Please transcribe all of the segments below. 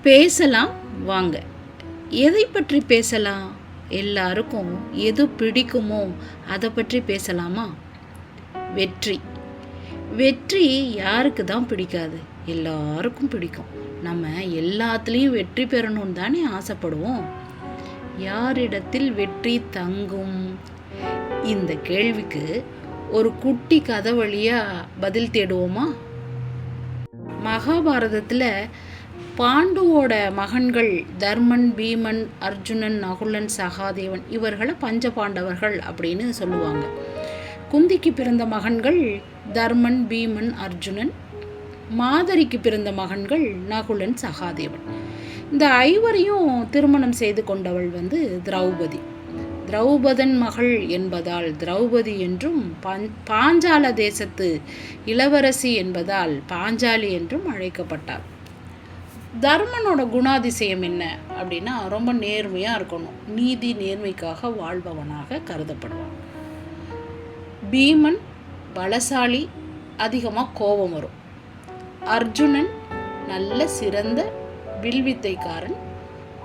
பேசலாம் வாங்க. எதை பற்றி பேசலாம்? எல்லாருக்கும் எது பிடிக்குமோ அதை பற்றி பேசலாமா? வெற்றி. வெற்றி யாருக்கு தான் பிடிக்காது? எல்லாருக்கும் பிடிக்கும். நம்ம எல்லாத்துலேயும் வெற்றி பெறணும்னு தானே ஆசைப்படுவோம். யாரிடத்தில் வெற்றி தங்கும்? இந்த கேள்விக்கு ஒரு குட்டி கதை வழியாக பதில் தேடுவோமா? மகாபாரதத்தில் பாண்டுவோட மகன்கள் தர்மன், பீமன், அர்ஜுனன், நகுலன், சகாதேவன் இவர்களை பஞ்ச பாண்டவர்கள் அப்படின்னு சொல்லுவாங்க. குந்திக்கு பிறந்த மகன்கள் தர்மன், பீமன், அர்ஜுனன். மாதரிக்கு பிறந்த மகன்கள் நகுலன், சகாதேவன். இந்த ஐவரையும் திருமணம் செய்து கொண்டவள் திரௌபதி. திரௌபதன் மகள் என்பதால் திரௌபதி என்றும், பாஞ்சால தேசத்து இளவரசி என்பதால் பாஞ்சாலி என்றும் அழைக்கப்பட்டாள். தர்மனோட குணாதிசயம் என்ன அப்படின்னா, ரொம்ப நேர்மையாக இருக்கணும். நீதி நேர்மைக்காக வாழ்பவனாக கருதப்படுவான். பீமன் பலசாலி, அதிகமாக கோபம் வரும். அர்ஜுனன் நல்ல சிறந்த வில்வித்தைக்காரன்,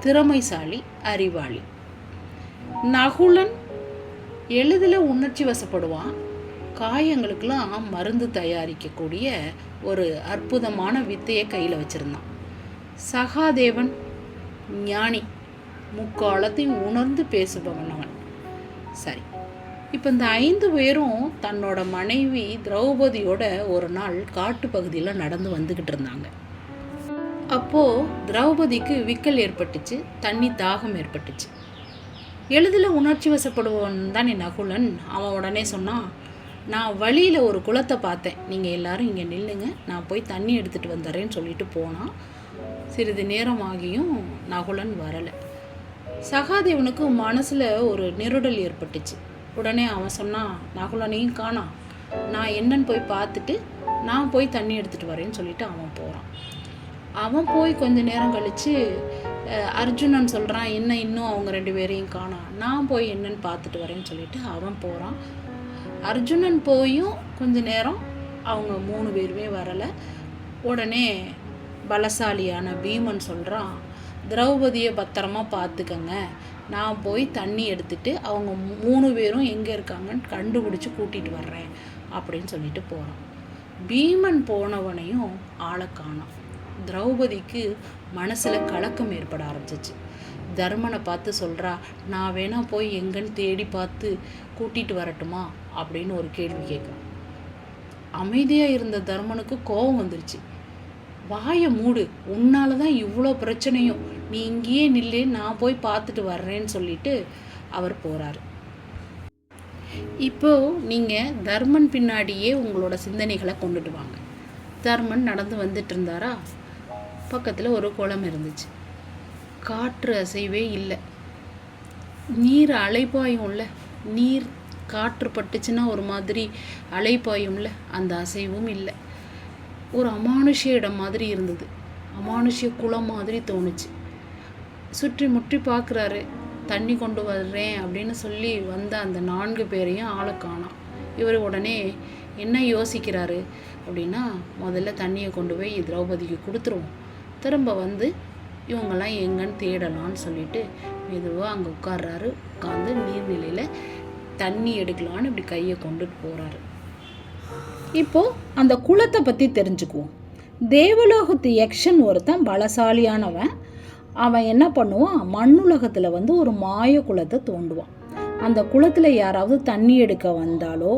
திறமைசாலி, அறிவாளி. நகுலன் எளிதில் உணர்ச்சி வசப்படுவான். காயங்களுக்கெல்லாம் மருந்து தயாரிக்கக்கூடிய ஒரு அற்புதமான வித்தையை கையில் வச்சுருந்தான். சகாதேவன் ஞானி, முக்காலத்தையும் உணர்ந்து பேசுபவன் அவன். சரி, இப்போ இந்த 5 பேரும் தன்னோட மனைவி திரௌபதியோட ஒரு நாள் காட்டு பகுதியில் நடந்து வந்துக்கிட்டு இருந்தாங்க. அப்போது திரௌபதிக்கு விக்கல் ஏற்பட்டுச்சு, தண்ணி தாகம் ஏற்பட்டுச்சு. எளிதில் உணர்ச்சி வசப்படுவன் தானே நகுலன். அவன் உடனே சொன்னான், நான் வழியில் ஒரு குளத்தை பார்த்தேன், நீங்கள் எல்லாரும் இங்கே நில்லுங்க, நான் போய் தண்ணி எடுத்துகிட்டு வந்துடுறேன்னு சொல்லிட்டு போனான். சிறிது நேரம் ஆகியும் நகுலன் வரலை. சகாதேவனுக்கு மனசில் ஒரு நெருடல் ஏற்பட்டுச்சு. உடனே அவன் சொன்னான், நகுலனையும் காணா, நான் என்னன்னு போய் பார்த்துட்டு நான் போய் தண்ணி எடுத்துகிட்டு வரேன்னு சொல்லிட்டு அவன் போகிறான். அவன் போய் கொஞ்ச நேரம் கழித்து அர்ஜுனன் சொல்கிறான், என்ன இன்னும் அவங்க 2 பேரையும் காணா, நான் போய் என்னன்னு பார்த்துட்டு வரேன்னு சொல்லிட்டு அவன் போகிறான். அர்ஜுனன் போயும் கொஞ்ச நேரம் அவங்க 3 பேருமே வரலை. உடனே பலசாலியான பீமன் சொல்கிறான், திரௌபதியை பத்திரமா பார்த்துக்கங்க, நான் போய் தண்ணி எடுத்துட்டு அவங்க 3 பேரும் எங்கே இருக்காங்கன்னு கண்டுபிடிச்சி கூட்டிகிட்டு வர்றேன் அப்படின்னு சொல்லிட்டு போகிறான். பீமன் போனவனையும் ஆளை காணோம். திரௌபதிக்கு மனசில் கலக்கம் ஏற்பட ஆரம்பிச்சிச்சு. தர்மனை பார்த்து சொல்கிறா, நான் வேணா போய் எங்கன்னு தேடி பார்த்து கூட்டிகிட்டு வரட்டுமா அப்படின்னு ஒரு கேள்வி கேட்குறான். அமைதியாக இருந்த தர்மனுக்கு கோபம் வந்துருச்சு. வாயை மூடு, உன்னால தான் இவ்வளோ பிரச்சனையும், நீ இங்கேயே நில்லு, நான் போய் பார்த்துட்டு வர்றேன்னு சொல்லிட்டு அவர் போகிறாரு. இப்போது நீங்கள் தர்மன் பின்னாடியே உங்களோட சிந்தனைகளை கொண்டுட்டு வாங்க. தர்மன் நடந்து வந்துட்டு இருந்தாரா, பக்கத்தில் ஒரு குளம் இருந்துச்சு. காற்று அசைவே இல்லை. நீர் அலைப்பாயும்ல, நீர் காற்று பட்டுச்சுன்னா ஒரு மாதிரி அலைப்பாயும்ல, அந்த அசைவும் இல்லை. ஒரு அமானுஷ்ய இடம் மாதிரி இருந்தது. அமானுஷ்ய குளம் மாதிரி தோணுச்சு. சுற்றி முற்றி பார்க்குறாரு. தண்ணி கொண்டு வர்றேன் அப்படின்னு சொல்லி வந்த அந்த 4 பேரையும் ஆளை காணோம். இவர் உடனே என்ன யோசிக்கிறாரு அப்படின்னா, முதல்ல தண்ணியை கொண்டு போய் திரௌபதிக்கு கொடுத்துருவோம், திரும்ப வந்து இவங்கெல்லாம் எங்கன்னு தேடலான்னு சொல்லிட்டு மெதுவாக அங்கே உட்கார்றாரு. உட்காந்து நீர்நிலையில் தண்ணி எடுக்கலான்னு இப்படி கையை கொண்டுட்டு போகிறாரு. இப்போது அந்த குளத்தை பற்றி தெரிஞ்சுக்குவோம். தேவலோகத்து யக்ஷன் ஒருத்தன் பலசாலியானவன். அவன் என்ன பண்ணுவான், மண்ணுலகத்தில் ஒரு மாய குளத்தை தோண்டுவான். அந்த குளத்தில் யாராவது தண்ணி எடுக்க வந்தாலோ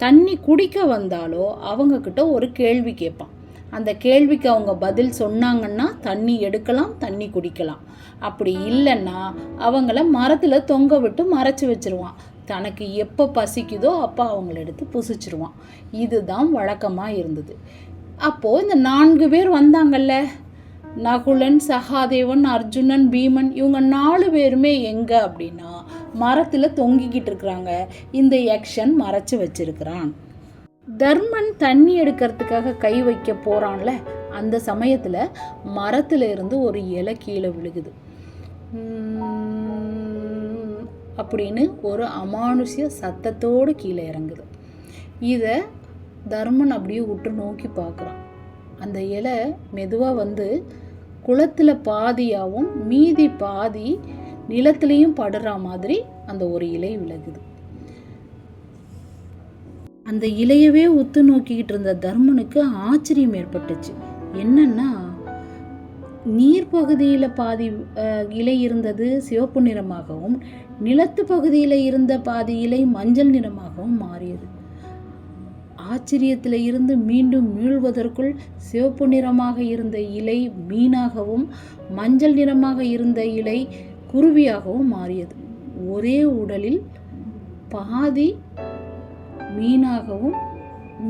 தண்ணி குடிக்க வந்தாலோ அவங்கக்கிட்ட ஒரு கேள்வி கேட்பான். அந்த கேள்விக்கு அவங்க பதில் சொன்னாங்கன்னா தண்ணி எடுக்கலாம், தண்ணி குடிக்கலாம். அப்படி இல்லைன்னா அவங்கள மரத்தில் தொங்க விட்டு மறைச்சி வச்சுருவான். தனக்கு எப்போ பசிக்குதோ அப்போ அவங்கள எடுத்து புசிச்சிருவான். இதுதான் வழக்கமாக இருந்தது. அப்போது இந்த 4 பேர் வந்தாங்கல்ல, நகுலன், சகாதேவன், அர்ஜுனன், பீமன், இவங்க 4 பேருமே எங்கே அப்படின்னா மரத்தில் தொங்கிக்கிட்டு இருக்கிறாங்க. இந்த யக்ஷன் மறைச்சி வச்சிருக்கிறான். தர்மன் தண்ணி எடுக்கிறதுக்காக கை வைக்க போகிறான்ல, அந்த சமயத்தில் மரத்தில் இருந்து ஒரு இலை கீழே விழுகுது. அப்படின்னு ஒரு அமானுஷ்ய சத்தத்தோடு கீழே இறங்குது. இதை தர்மன் அப்படியே உற்று நோக்கி பார்க்குறான். அந்த இலை மெதுவாக குளத்தில் பாதியாகவும் மீதி பாதி நிலத்திலையும் படுற மாதிரி அந்த ஒரு இலை விலகுது. அந்த இலையவே உத்து நோக்கிக்கிட்டு இருந்த தர்மனுக்கு ஆச்சரியம் ஏற்பட்டுச்சு. என்னன்னா, நீர்ப்பகுதியில் பாதி இலை இருந்தது சிவப்பு நிறமாகவும், நிலத்து பகுதியில் இருந்த பாதி இலை மஞ்சள் நிறமாகவும் மாறியது. ஆச்சரியத்தில் இருந்து மீண்டும் மீள்வதற்குள் சிவப்பு நிறமாக இருந்த இலை மீனாகவும், மஞ்சள் நிறமாக இருந்த இலை குருவியாகவும் மாறியது. ஒரே உடலில் பாதி மீனாகவும்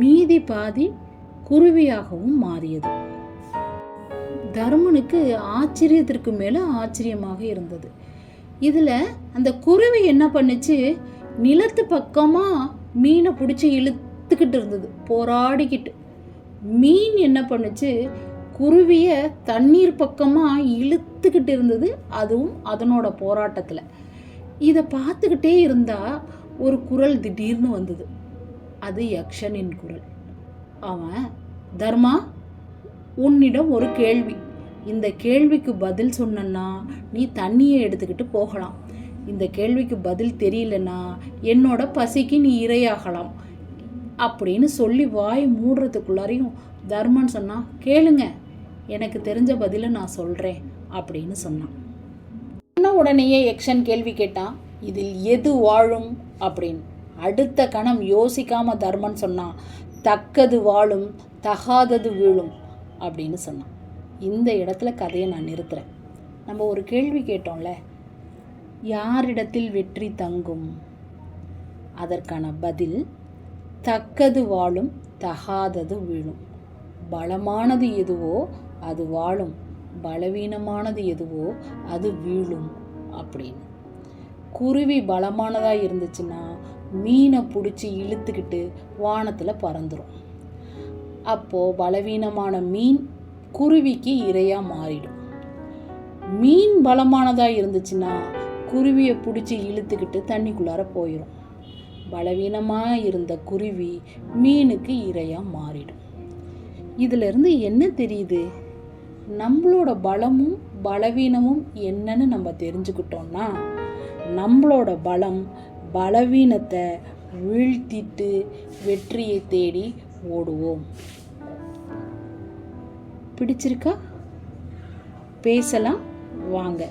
மீதி பாதி குருவியாகவும் மாறியது. தர்மனுக்கு ஆச்சரியத்திற்கு மேலே ஆச்சரியமாக இருந்தது. இதில் அந்த குருவி என்ன பண்ணுச்சு, நிலத்து பக்கமாக மீனை பிடிச்சி இழுத்துக்கிட்டு இருந்தது, போராடிக்கிட்டு. மீன் என்ன பண்ணுச்சு, குருவியை தண்ணீர் பக்கமாக இழுத்துக்கிட்டு இருந்தது, அதுவும் அதனோட போராட்டத்தில். இதை பார்த்துக்கிட்டே இருந்தால் ஒரு குரல் திடீர்னு வந்தது. அது யக்ஷனின் குரல். அவன், தர்மா, உன்னிடம் ஒரு கேள்வி. இந்த கேள்விக்கு பதில் சொன்னா நீ தண்ணியை எடுத்துக்கிட்டு போகலாம். இந்த கேள்விக்கு பதில் தெரியலன்னா என்னோட பசிக்கு நீ இரையாகலாம் அப்படின்னு சொல்லி வாய் மூடுறதுக்குள்ளாரையும் தர்மன் சொன்னான், கேளுங்க, எனக்கு தெரிஞ்ச பதிலை நான் சொல்கிறேன் அப்படின்னு சொன்னான். சொன்ன உடனேயே யக்ஷன் கேள்வி கேட்டான், இதில் எது வாழும் அப்படின்னு. அடுத்த கணம் யோசிக்காம தர்மன் சொன்னான், தக்கது வாழும், தகாதது வீழும் அப்படின்னு சொன்னான். இந்த இடத்துல கதையை நான் நிறுத்துறேன். நம்ம ஒரு கேள்வி கேட்டோம்ல, யாரிடத்தில் வெற்றி தங்கும்? அதற்கான பதில் தக்கது வாழும், தகாதது வீழும். பலமானது எதுவோ அது வாழும், பலவீனமானது எதுவோ அது வீழும் அப்படின்னு. குருவி பலமானதாக இருந்துச்சுன்னா மீனை பிடிச்சி இழுத்துக்கிட்டு வானத்தில் பறந்துடும். அப்போது பலவீனமான மீன் குருவிக்கு இரையாக மாறிடும். மீன் பலமானதாக இருந்துச்சுன்னா குருவியை பிடிச்சி இழுத்துக்கிட்டு தண்ணிக்குள்ளார போயிடும். பலவீனமாக இருந்த குருவி மீனுக்கு இரையாக மாறிடும். இதிலிருந்து என்ன தெரியுது? நம்மளோட பலமும் பலவீனமும் என்னன்னு நம்ம தெரிஞ்சுக்கிட்டோம்னா, நம்மளோட பலம் பலவீனத்தை வீழ்த்திட்டு வெற்றியை தேடி ஓடுவோம். பிடிச்சிருக்கா? பேசலாம் வாங்க.